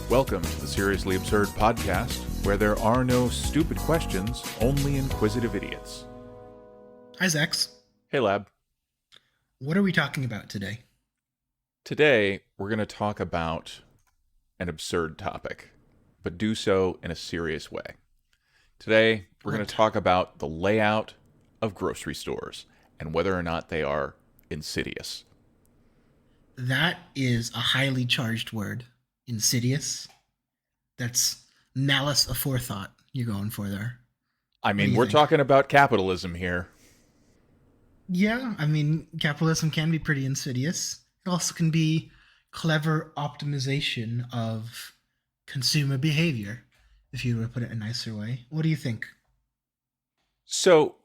Welcome to the Seriously Absurd podcast, where there are no stupid questions, only inquisitive idiots. Hi, Zax. Hey, Lab. What are we talking about today? Today, we're going to talk about an absurd topic, but do so in a serious way. Today, we're going to talk about the layout of grocery stores and whether or not they are insidious. That is a highly charged word. Insidious. That's malice aforethought you're going for there. I mean, we're talking about capitalism here. Yeah, I mean, capitalism can be pretty insidious. It also can be clever optimization of consumer behavior, if you were to put it in a nicer way. What do you think? So,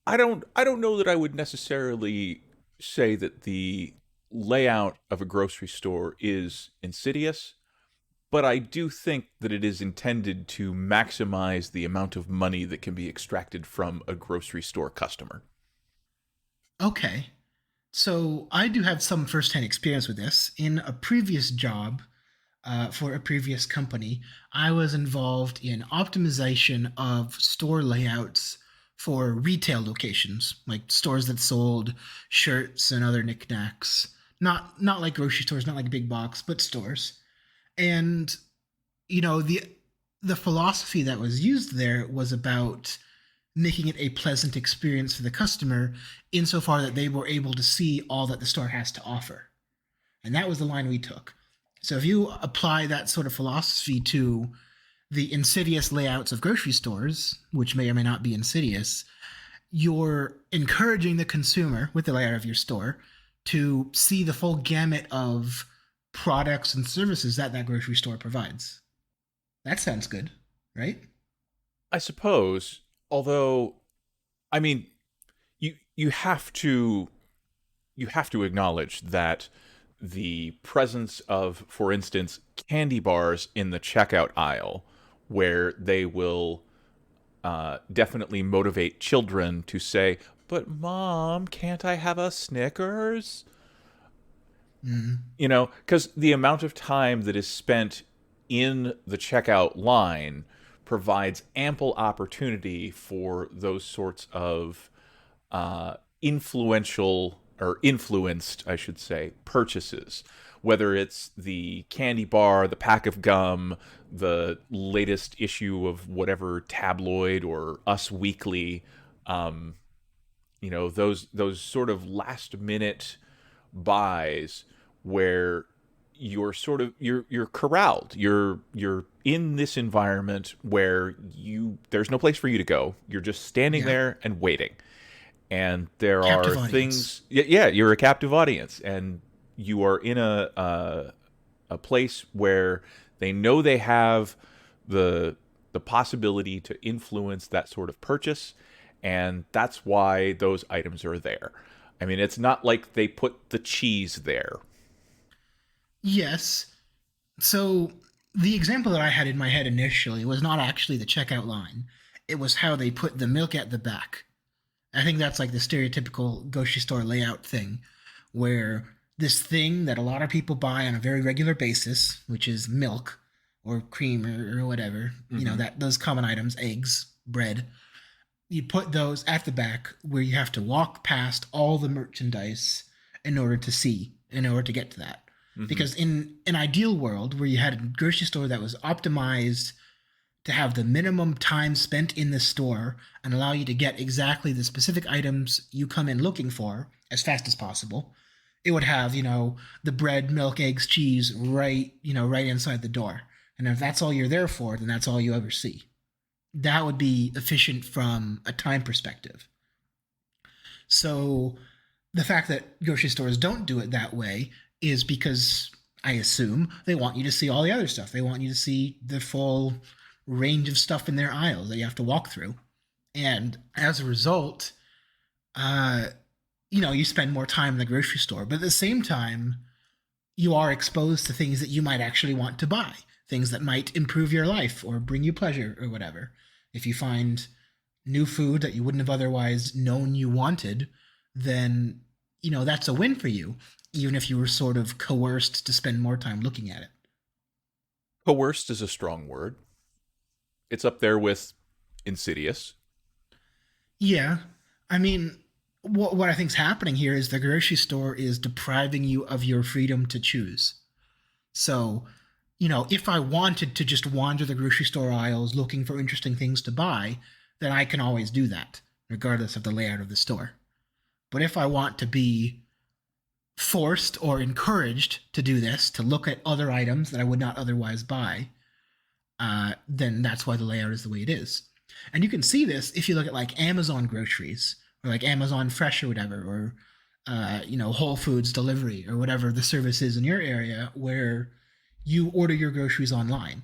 I don't know that I would necessarily say that the layout of a grocery store is insidious, but I do think that it is intended to maximize the amount of money that can be extracted from a grocery store customer. Okay. So I do have some firsthand experience with this. In a previous job for a previous company, I was involved in optimization of store layouts for retail locations, like stores that sold shirts and other knickknacks. Not like grocery stores, not like a big box, but stores. And the philosophy that was used there was about making it a pleasant experience for the customer insofar that they were able to see all that the store has to offer. And that was the line we took. So if you apply that sort of philosophy to the insidious layouts of grocery stores, which may or may not be insidious, you're encouraging the consumer with the layout of your store to see the full gamut of products and services that grocery store provides. That sounds good, right? I suppose, although, I mean, you have to acknowledge that the presence of, for instance, candy bars in the checkout aisle, where they will definitely motivate children to say, "But Mom, can't I have a Snickers?" Mm-hmm. Because the amount of time that is spent in the checkout line provides ample opportunity for those sorts of influenced, I should say, purchases. Whether it's the candy bar, the pack of gum, the latest issue of whatever tabloid or Us Weekly, those sort of last minute buys where you're corralled. You're in this environment where there's no place for you to go. You're just standing there and waiting. And there Captive are audience. things. Yeah, you're a captive audience, and you are in a place where they know they have the possibility to influence that sort of purchase, and that's why those items are there. I mean, it's not like they put the cheese there. Yes. So the example that I had in my head initially was not actually the checkout line. It was how they put the milk at the back. I think that's like the stereotypical grocery store layout thing, where this thing that a lot of people buy on a very regular basis, which is milk or cream or whatever, those common items, eggs, bread, you put those at the back where you have to walk past all the merchandise in order to get to that. Mm-hmm. Because in an ideal world where you had a grocery store that was optimized to have the minimum time spent in the store and allow you to get exactly the specific items you come in looking for as fast as possible, it would have, the bread, milk, eggs, cheese right inside the door. And if that's all you're there for, then that's all you ever see. That would be efficient from a time perspective. So the fact that grocery stores don't do it that way is because, I assume, they want you to see all the other stuff. They want you to see the full range of stuff in their aisles that you have to walk through. And as a result, you spend more time in the grocery store. But at the same time, you are exposed to things that you might actually want to buy, things that might improve your life or bring you pleasure or whatever. If you find new food that you wouldn't have otherwise known you wanted, then, that's a win for you, even if you were sort of coerced to spend more time looking at it. Coerced is a strong word. It's up there with insidious. Yeah. I mean, what I think's happening here is the grocery store is depriving you of your freedom to choose. So, if I wanted to just wander the grocery store aisles looking for interesting things to buy, then I can always do that, regardless of the layout of the store. But if I want to be forced or encouraged to do this, to look at other items that I would not otherwise buy, then that's why the layout is the way it is. And you can see this if you look at like Amazon groceries or like Amazon Fresh or whatever, or Whole Foods delivery or whatever the service is in your area where you order your groceries online.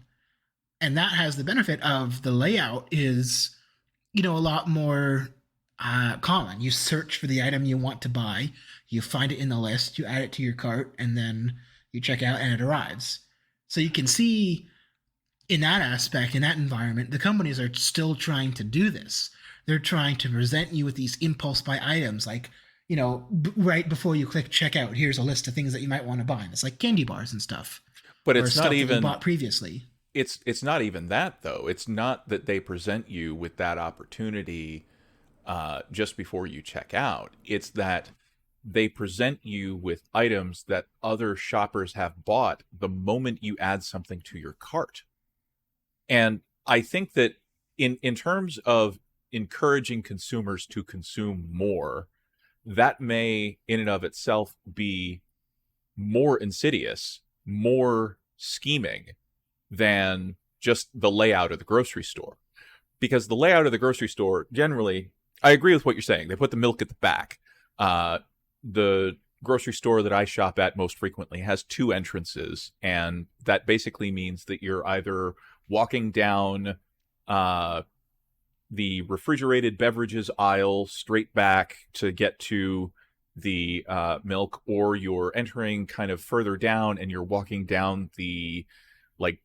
And that has the benefit of the layout is, a lot more common. You search for the item you want to buy, you find it in the list, you add it to your cart, and then you check out and it arrives. So you can see in that aspect, in that environment, the companies are still trying to do this. They're trying to present you with these impulse buy items, like, right before you click checkout, here's a list of things that you might want to buy. And it's like candy bars and stuff, But or it's stuff not that you even bought previously. it's not even that though. It's not that they present you with that opportunity just before you check out. It's that they present you with items that other shoppers have bought the moment you add something to your cart. And I think that in terms of encouraging consumers to consume more, that may in and of itself be more insidious, more scheming than just the layout of the grocery store. Because the layout of the grocery store, generally, I agree with what you're saying. They put the milk at the back. The grocery store that I shop at most frequently has two entrances, and that basically means that you're either walking down the refrigerated beverages aisle straight back to get to the milk, or you're entering kind of further down and you're walking down the like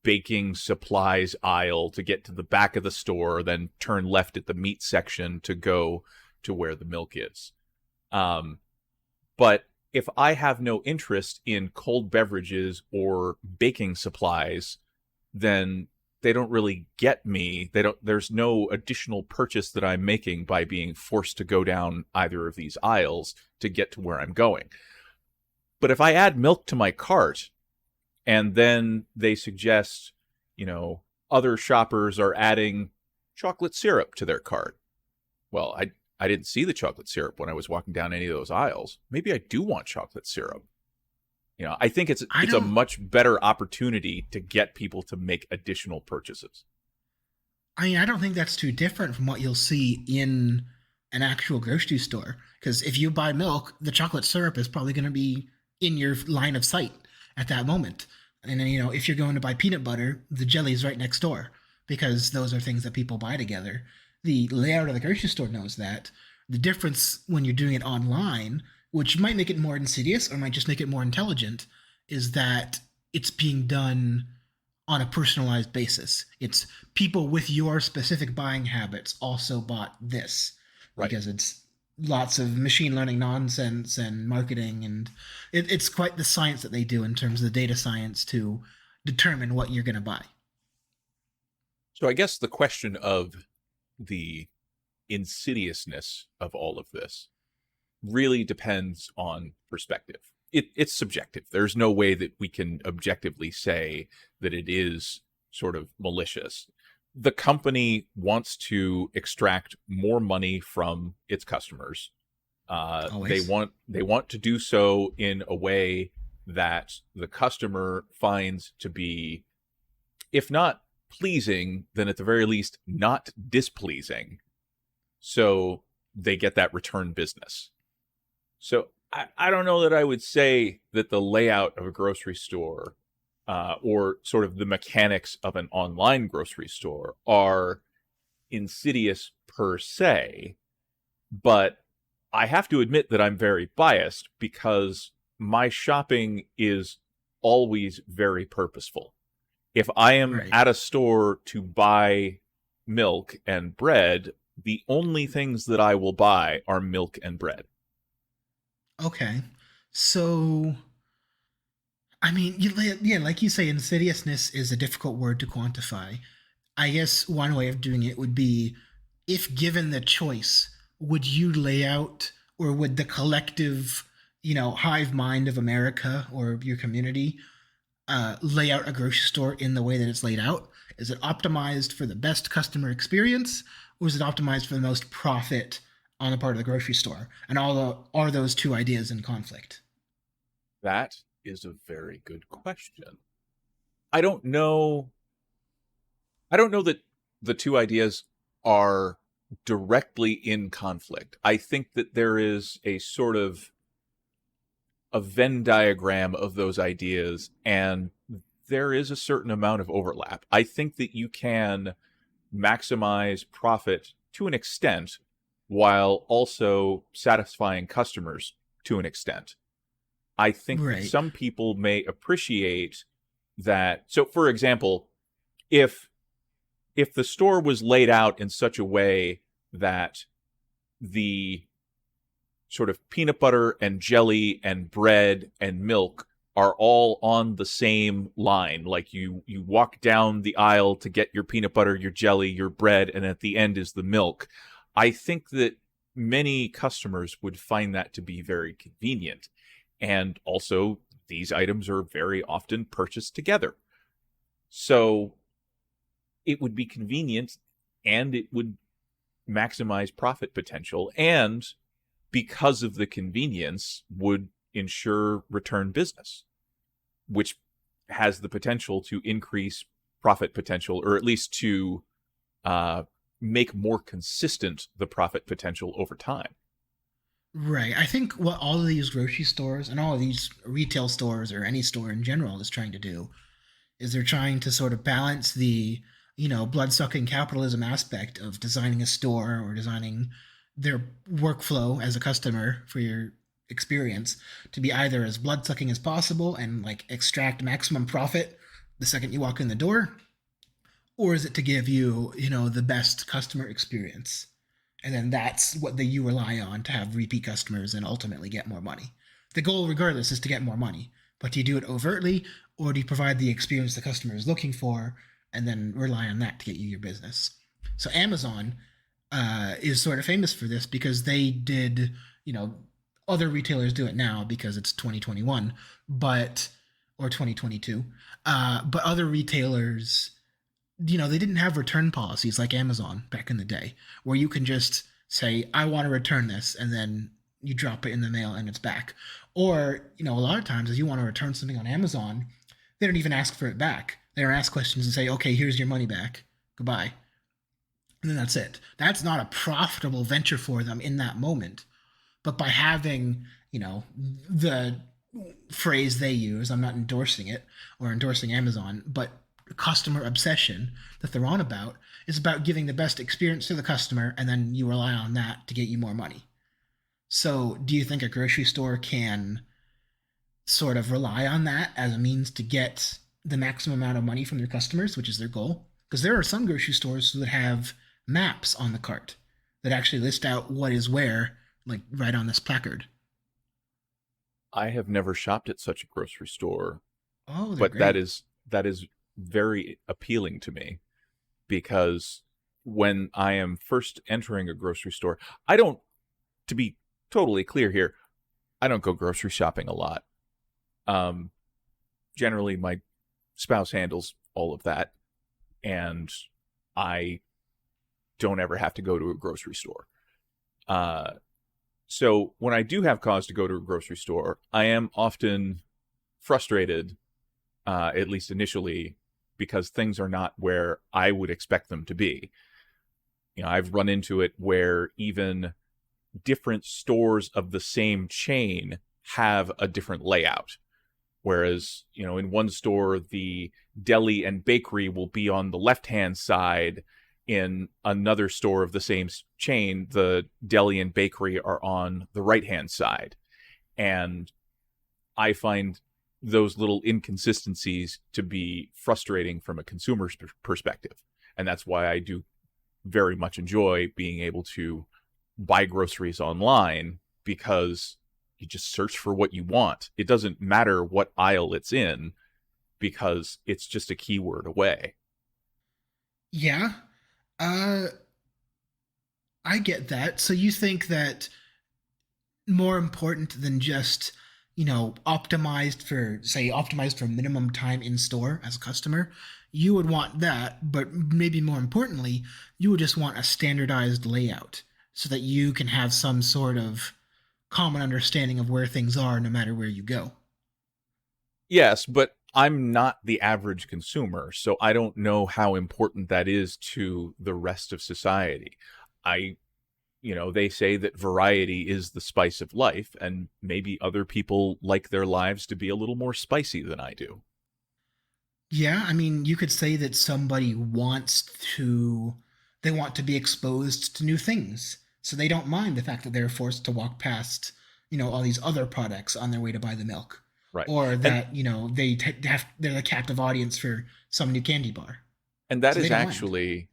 baking supplies aisle to get to the back of the store, then turn left at the meat section to go to where the milk is. But if I have no interest in cold beverages or baking supplies, then they don't really get me. There's no additional purchase that I'm making by being forced to go down either of these aisles to get to where I'm going. But if I add milk to my cart and then they suggest, other shoppers are adding chocolate syrup to their cart. Well, I didn't see the chocolate syrup when I was walking down any of those aisles. Maybe I do want chocolate syrup. I think it's a much better opportunity to get people to make additional purchases. I mean, I don't think that's too different from what you'll see in an actual grocery store. Because if you buy milk, the chocolate syrup is probably going to be in your line of sight at that moment. And then, if you're going to buy peanut butter, the jelly's right next door because those are things that people buy together. The layout of the grocery store knows that. The difference when you're doing it online, which might make it more insidious or might just make it more intelligent, is that it's being done on a personalized basis. It's people with your specific buying habits also bought this, Right. because it's lots of machine learning nonsense and marketing, and it's quite the science that they do in terms of the data science to determine what you're going to buy. So I guess the question of the insidiousness of all of this really depends on perspective. It's subjective. There's no way that we can objectively say that it is sort of malicious. The company wants to extract more money from its customers. They Always. want to do so in a way that the customer finds to be, if not pleasing, then at the very least not displeasing. So they get that return business. So I don't know that I would say that the layout of a grocery store or sort of the mechanics of an online grocery store are insidious per se, but I have to admit that I'm very biased because my shopping is always very purposeful. If I am Right. at a store to buy milk and bread, the only things that I will buy are milk and bread. Okay. So I mean, yeah, like you say, insidiousness is a difficult word to quantify. I guess one way of doing it would be, if given the choice, would you lay out, or would the collective, hive mind of America or your community lay out a grocery store in the way that it's laid out? Is it optimized for the best customer experience, or is it optimized for the most profit on the part of the grocery store? And are those two ideas in conflict? That is a very good question. I don't know. I don't know that the two ideas are directly in conflict. I think that there is a sort of a Venn diagram of those ideas, and there is a certain amount of overlap. I think that you can maximize profit to an extent while also satisfying customers to an extent. I think that Right. some people may appreciate that. So, for example, if the store was laid out in such a way that the sort of peanut butter and jelly and bread and milk are all on the same line, like you walk down the aisle to get your peanut butter, your jelly, your bread, and at the end is the milk, I think that many customers would find that to be very convenient. And also, these items are very often purchased together, so it would be convenient, and it would maximize profit potential, and because of the convenience would ensure return business, which has the potential to increase profit potential, or at least to uh, make more consistent the profit potential over time. Right. I think what all of these grocery stores and all of these retail stores, or any store in general, is trying to do is they're trying to sort of balance the, blood-sucking capitalism aspect of designing a store or designing their workflow as a customer for your experience to be either as blood-sucking as possible and like extract maximum profit the second you walk in the door, or is it to give you, the best customer experience? And then that's what you rely on to have repeat customers and ultimately get more money. The goal, regardless, is to get more money. But do you do it overtly, or do you provide the experience the customer is looking for and then rely on that to get you your business? So Amazon is sort of famous for this because they did, other retailers do it now because it's 2021, but or 2022. But other retailers, they didn't have return policies like Amazon back in the day, where you can just say, I want to return this, and then you drop it in the mail and it's back. Or, a lot of times, if you want to return something on Amazon, they don't even ask for it back. They don't ask questions and say, okay, here's your money back. Goodbye. And then that's it. That's not a profitable venture for them in that moment. But by having, the phrase they use, I'm not endorsing it or endorsing Amazon, but customer obsession that they're on about is about giving the best experience to the customer, and then you rely on that to get you more money. So, do you think a grocery store can sort of rely on that as a means to get the maximum amount of money from their customers, which is their goal? Because there are some grocery stores that have maps on the cart that actually list out what is where, like right on this placard. I have never shopped at such a grocery store, Oh, they're but that great. is that is very appealing to me, because when I am first entering a grocery store, I don't, to be totally clear here, I don't go grocery shopping a lot. Um, Generally, my spouse handles all of that, and I don't ever have to go to a grocery store. Uh, so when I do have cause to go to a grocery store, I am often frustrated, at least initially, because things are not where I would expect them to be. I've run into it where even different stores of the same chain have a different layout. Whereas, in one store, the deli and bakery will be on the left hand side. In another store of the same chain, the deli and bakery are on the right hand side. And I find those little inconsistencies to be frustrating from a consumer's perspective. And that's why I do very much enjoy being able to buy groceries online, because you just search for what you want. It doesn't matter what aisle it's in because it's just a keyword away. Yeah. Uh, I get that. So you think that more important than just, optimized for minimum time in store as a customer, you would want that, but maybe more importantly, you would just want a standardized layout so that you can have some sort of common understanding of where things are no matter where you go. Yes, but I'm not the average consumer, so I don't know how important that is to the rest of society. I they say that variety is the spice of life, and maybe other people like their lives to be a little more spicy than I do. Yeah, I mean, you could say that somebody they want to be exposed to new things. So they don't mind the fact that they're forced to walk past, all these other products on their way to buy the milk. Right. Or And that, they're the captive audience for some new candy bar. and that So they is don't mind. actually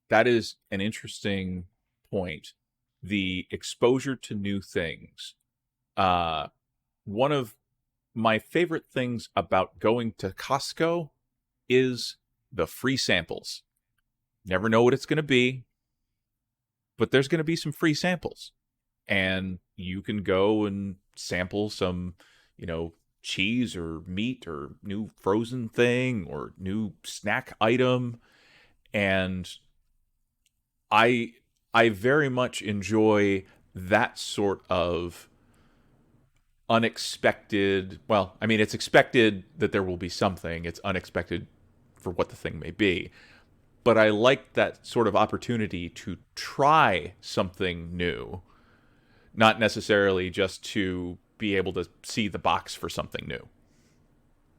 that is an interesting point. The exposure to new things. One of my favorite things about going to Costco is the free samples. Never know what it's going to be, but there's going to be some free samples. And you can go and sample some, cheese or meat or new frozen thing or new snack item. And I I very much enjoy that sort of unexpected. Well, I mean, it's expected that there will be something. It's unexpected for what the thing may be. But I like that sort of opportunity to try something new, not necessarily just to be able to see the box for something new.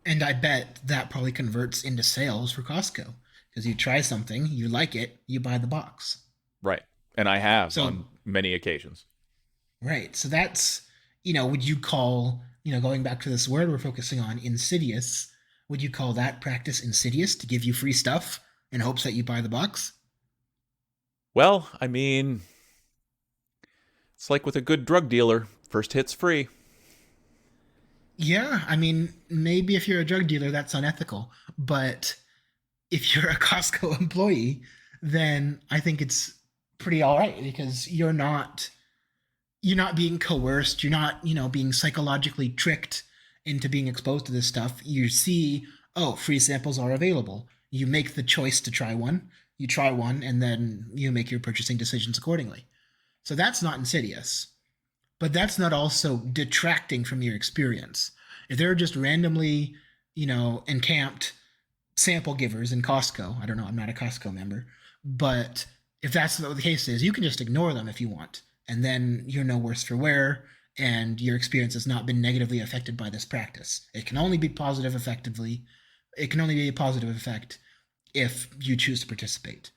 And I bet that probably converts into sales for Costco. Because you try something, you like it, you buy the box. Right. And I have So on many occasions. right. So that's, would you call, going back to this word we're focusing on, insidious, would you call that practice insidious to give you free stuff in hopes that you buy the box? Well, I mean, it's like with a good drug dealer first hit's free. Yeah. I mean, maybe if you're a drug dealer, that's unethical. But if you're a Costco employee, then I think it's pretty all right because you're not being coerced, you're not, being psychologically tricked into being exposed to this stuff. You see, oh, free samples are available. You make the choice to try one. You try one, and then you make your purchasing decisions accordingly. So that's not insidious, but that's not also detracting from your experience. If they're just randomly, encamped sample givers in Costco, I don't know, I'm not a Costco member, but if that's what the case is, you can just ignore them if you want, and then you're no worse for wear, and your experience has not been negatively affected by this practice. It can only be positive effectively. It can only be a positive effect if you choose to participate.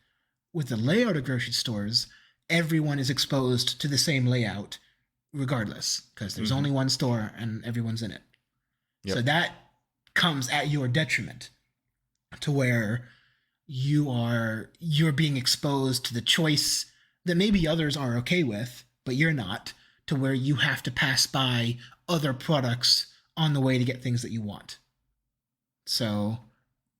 With the layout of grocery stores, everyone is exposed to the same layout regardless because there's Mm-hmm. only one store and everyone's in it. Yep. So that comes at your detriment to where you're being exposed to the choice that maybe others are okay with, but you're not, to where you have to pass by other products on the way to get things that you want. So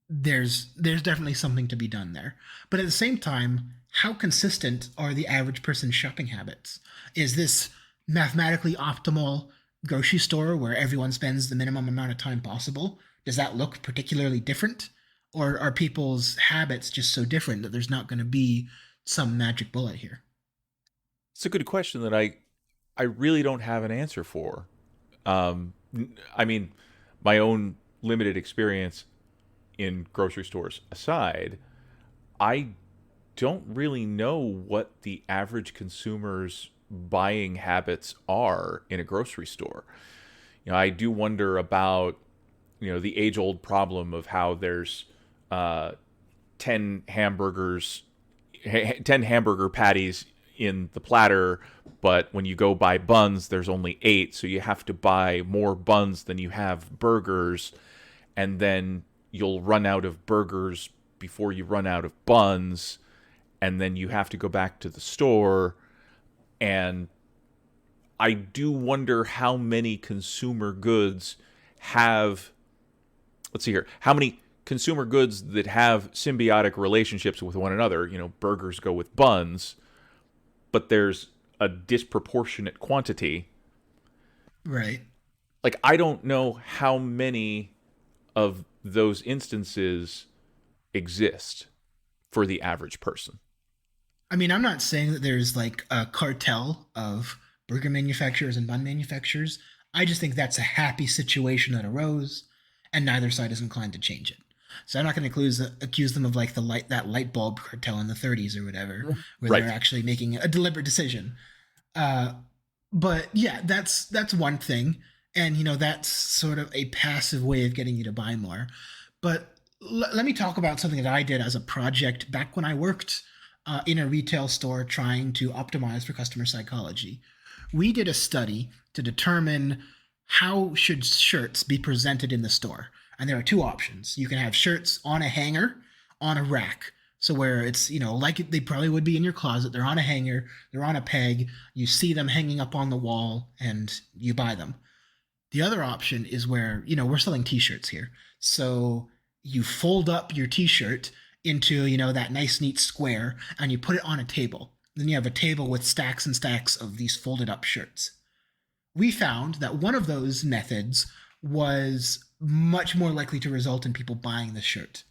there's definitely something to be done there. But at the same time, how consistent are the average person's shopping habits? Is this mathematically optimal grocery store where everyone spends the minimum amount of time possible? Does that look particularly different? Or are people's habits just so different that there's not going to be some magic bullet here? It's a good question that I really don't have an answer for. I mean, my own limited experience in grocery stores aside, I don't really know what the average consumer's buying habits are in a grocery store. I do wonder about, the age old problem of how there's uh, 10 hamburgers, 10 hamburger patties in the platter, but when you go buy buns, there's only eight. So you have to buy more buns than you have burgers. And then you'll run out of burgers before you run out of buns. And then you have to go back to the store. And I do wonder how many consumer goods have, let's see here, how many consumer goods that have symbiotic relationships with one another. Burgers go with buns, but there's a disproportionate quantity. Right. Like, I don't know how many of those instances exist for the average person. I mean, I'm not saying that there's like a cartel of burger manufacturers and bun manufacturers. I just think that's a happy situation that arose, and neither side is inclined to change it. So I'm not going to accuse them of like that light bulb cartel in the 30s or whatever, where Right. they're actually making a deliberate decision. Uh, but yeah, that's one thing, and that's sort of a passive way of getting you to buy more. But let me talk about something that I did as a project back when I worked in a retail store trying to optimize for customer psychology. We did a study to determine how should shirts be presented in the store. And there are two options. You can have shirts on a hanger, on a rack. So where it's, like they probably would be in your closet. They're on a hanger, they're on a peg. You see them hanging up on the wall and you buy them. The other option is where, we're selling t-shirts here. So you fold up your t-shirt into, that nice neat square and you put it on a table. Then you have a table with stacks and stacks of these folded up shirts. We found that one of those methods was much more likely to result in people buying the shirt.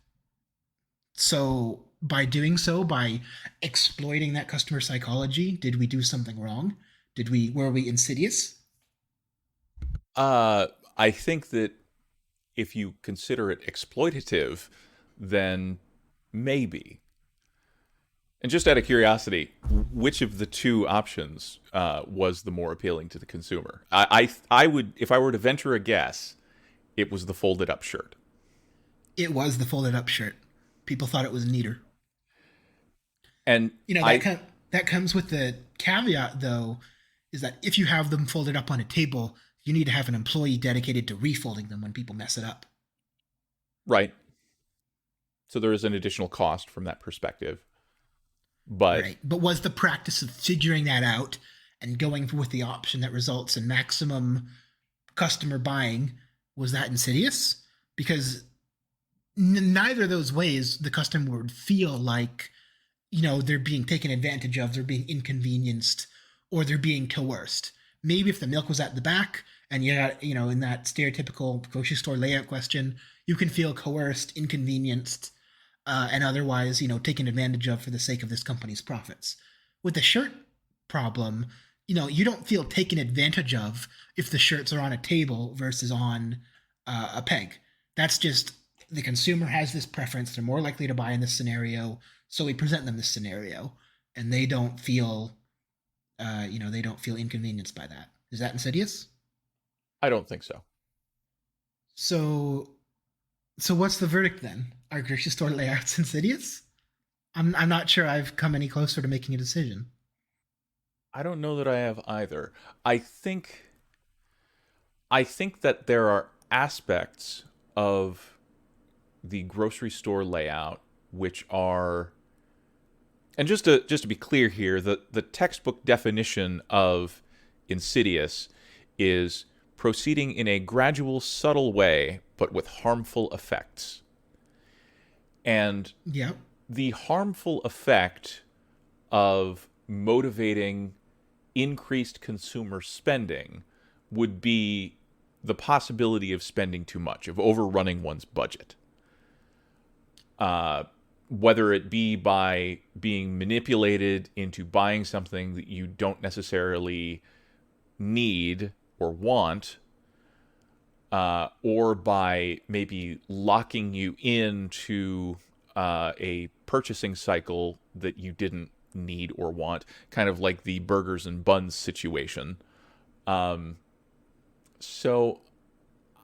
So by doing so, by exploiting that customer psychology, did we do something wrong? Were we insidious? I think that if you consider it exploitative, then maybe. And just out of curiosity, which of the two options was the more appealing to the consumer? I would, if I were to venture a guess, it was the folded up shirt. It was the folded up shirt. People thought it was neater. And I, That comes with the caveat though, is that if you have them folded up on a table, you need to have an employee dedicated to refolding them when people mess it up. right. So there is an additional cost from that perspective. But Right. But was the practice of figuring that out and going with the option that results in maximum customer buying, was that insidious? Because neither of those ways the customer would feel like, they're being taken advantage of, they're being inconvenienced, or they're being coerced. Maybe if the milk was at the back and you got, in that stereotypical grocery store layout question, you can feel coerced, inconvenienced, and otherwise, taken advantage of for the sake of this company's profits. With the shirt problem, you don't feel taken advantage of if the shirts are on a table versus on a peg. That's just the consumer has this preference. They're more likely to buy in this scenario, so we present them this scenario, and they don't feel, they don't feel inconvenienced by that. Is that insidious? I don't think so. So, so what's the verdict then? Are grocery store layouts insidious? I'm not sure I've come any closer to making a decision. I don't know that I have either. I think I think that there are aspects of the grocery store layout which are, and just to be clear here, the textbook definition of insidious is proceeding in a gradual, subtle way, but with harmful effects. And Yeah. the harmful effect of motivating increased consumer spending would be the possibility of spending too much, of overrunning one's budget. Whether it be by being manipulated into buying something that you don't necessarily need or want, or by maybe locking you into a purchasing cycle that you didn't need or want, kind of like the burgers and buns situation. So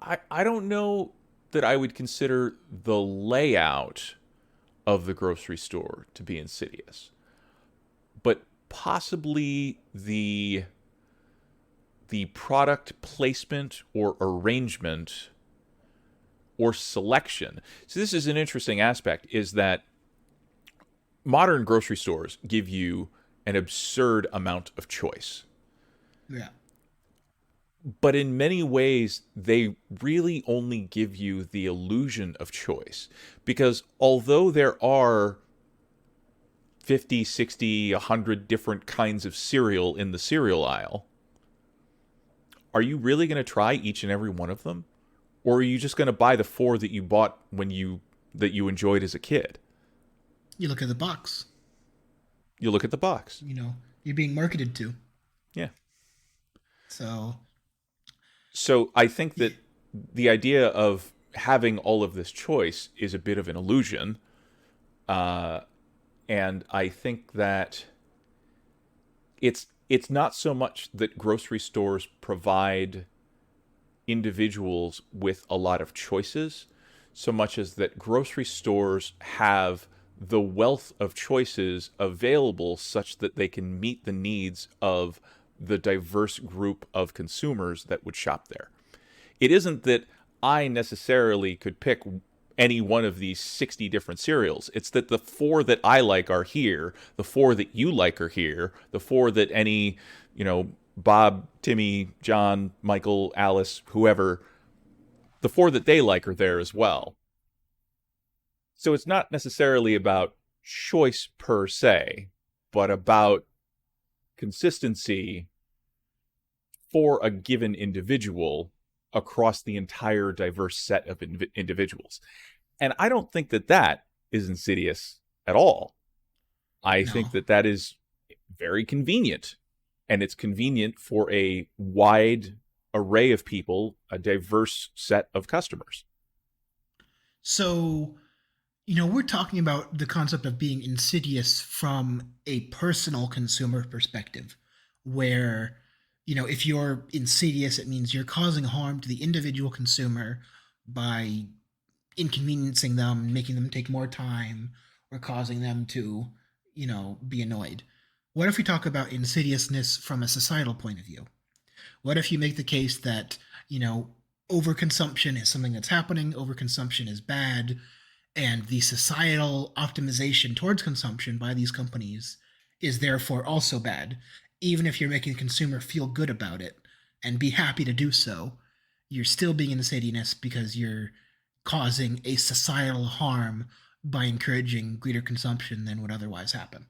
I don't know that I would consider the layout of the grocery store to be insidious, but possibly the product placement or arrangement or selection. So this is an interesting aspect, is that modern grocery stores give you an absurd amount of choice. Yeah. but in many ways, they really only give you the illusion of choice. Because although there are 50, 60, 100 different kinds of cereal in the cereal aisle, are you really going to try each and every one of them? Or are you just going to buy the four that you bought when you enjoyed as a kid? You look at the box, You look at the box. you're being marketed to. Yeah. So, So I think that the idea of having all of this choice is a bit of an illusion. Uh, and I think that it's not so much that grocery stores provide individuals with a lot of choices, so much as that grocery stores have the wealth of choices available such that they can meet the needs of the diverse group of consumers that would shop there. It isn't that I necessarily could pick any one of these 60 different cereals. It's that the four that I like are here, the four that you like are here, the four that any, Bob, Timmy, John, Michael, Alice, whoever, the four that they like are there as well. So it's not necessarily about choice per se, but about consistency for a given individual across the entire diverse set of individuals. And I don't think that that is insidious at all. I think no. that that is very convenient. And it's convenient for a wide array of people, a diverse set of customers. So, we're talking about the concept of being insidious from a personal consumer perspective, where, if you're insidious, it means you're causing harm to the individual consumer by inconveniencing them, making them take more time, or causing them to, be annoyed. What if we talk about insidiousness from a societal point of view? What if you make the case that, overconsumption is something that's happening, overconsumption is bad, and the societal optimization towards consumption by these companies is therefore also bad, even if you're making the consumer feel good about it and be happy to do so, you're still being insidious because you're causing a societal harm by encouraging greater consumption than would otherwise happen.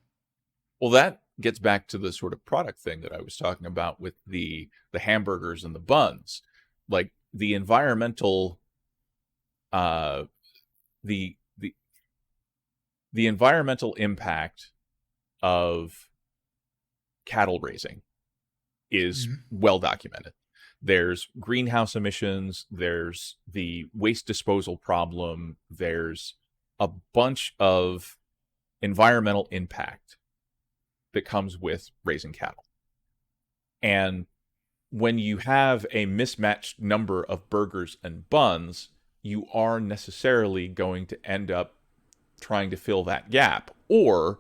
Well, that gets back to the sort of product thing that I was talking about with the hamburgers and the buns. Like the environmental uh the the environmental impact of cattle raising is Mhm. well documented. There's greenhouse emissions, there's the waste disposal problem, there's a bunch of environmental impact that comes with raising cattle. And when you have a mismatched number of burgers and buns, you are necessarily going to end up trying to fill that gap or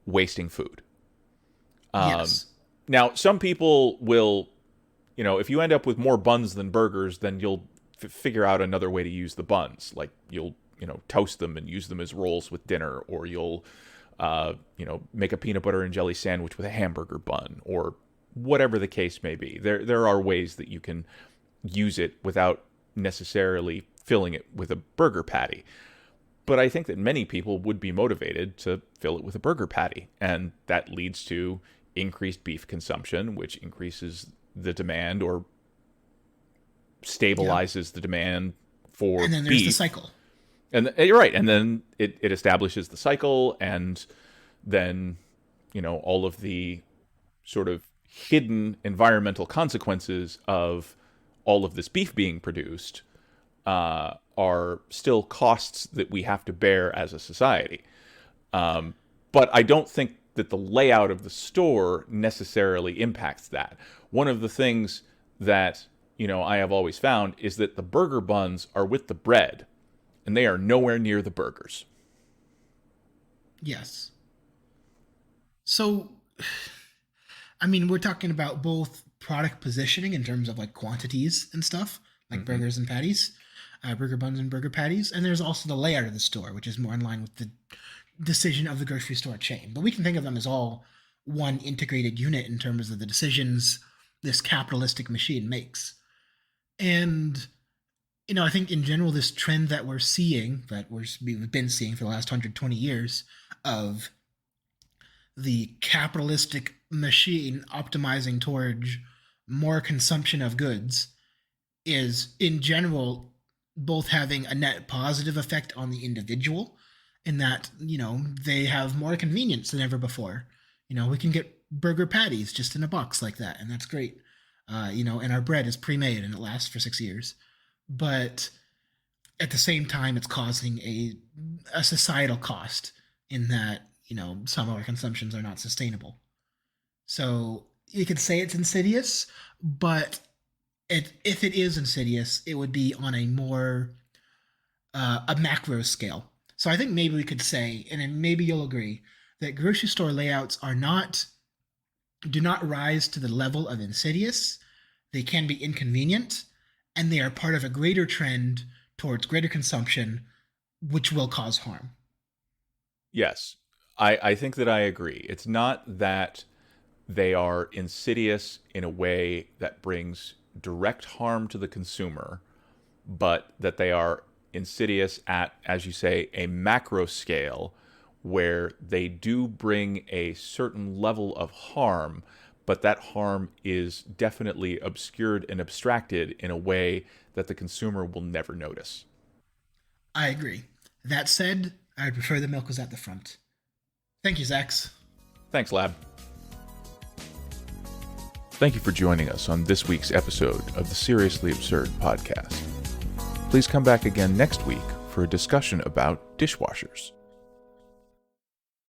wasting food. Um, Yes. Now, some people will, if you end up with more buns than burgers, then you'll figure out another way to use the buns. Like you'll, toast them and use them as rolls with dinner, or you'll, make a peanut butter and jelly sandwich with a hamburger bun, or whatever the case may be. There are ways that you can use it without necessarily filling it with a burger patty. But I think that many people would be motivated to fill it with a burger patty, and that leads to increased beef consumption, which increases the demand or Yeah. stabilizes the demand for And then there's the beef. cycle. And you're right. And then it establishes the cycle, and then, all of the sort of hidden environmental consequences of all of this beef being produced are still costs that we have to bear as a society. But I don't think that the layout of the store necessarily impacts that. One of the things that, I have always found is that the burger buns are with the bread and they are nowhere near the burgers. Yes. So, we're talking about both product positioning in terms of like quantities and stuff, like Mm-hmm. burgers and patties, burger buns and burger patties. And there's also the layout of the store, which is more in line with the decision of the grocery store chain. But we can think of them as all one integrated unit in terms of the decisions this capitalistic machine makes. And I think in general, this trend that we're seeing, we've been seeing for the last 120 years, of the capitalistic machine optimizing towards more consumption of goods, is in general both having a net positive effect on the individual, in that they have more convenience than ever before. We can get burger patties just in a box like that, and that's great. And our bread is pre-made and it lasts for 6 years. But at the same time, it's causing a societal cost, in that some of our consumptions are not sustainable. So you could say it's insidious, but if it is insidious, it would be on a more a macro scale. So I think maybe we could say, and maybe you'll agree, that grocery store layouts do not rise to the level of insidious. They can be inconvenient, and they are part of a greater trend towards greater consumption, which will cause harm. Yes, I think that I agree. It's not that they are insidious in a way that brings direct harm to the consumer, but that they are insidious at, as you say, a macro scale, where they do bring a certain level of harm, but that harm is definitely obscured and abstracted in a way that the consumer will never notice. I agree. That said, I'd prefer the milk was at the front. Thank you, Zax. Thanks, Lab. Thank you for joining us on this week's episode of the Seriously Absurd podcast. Please come back again next week for a discussion about dishwashers.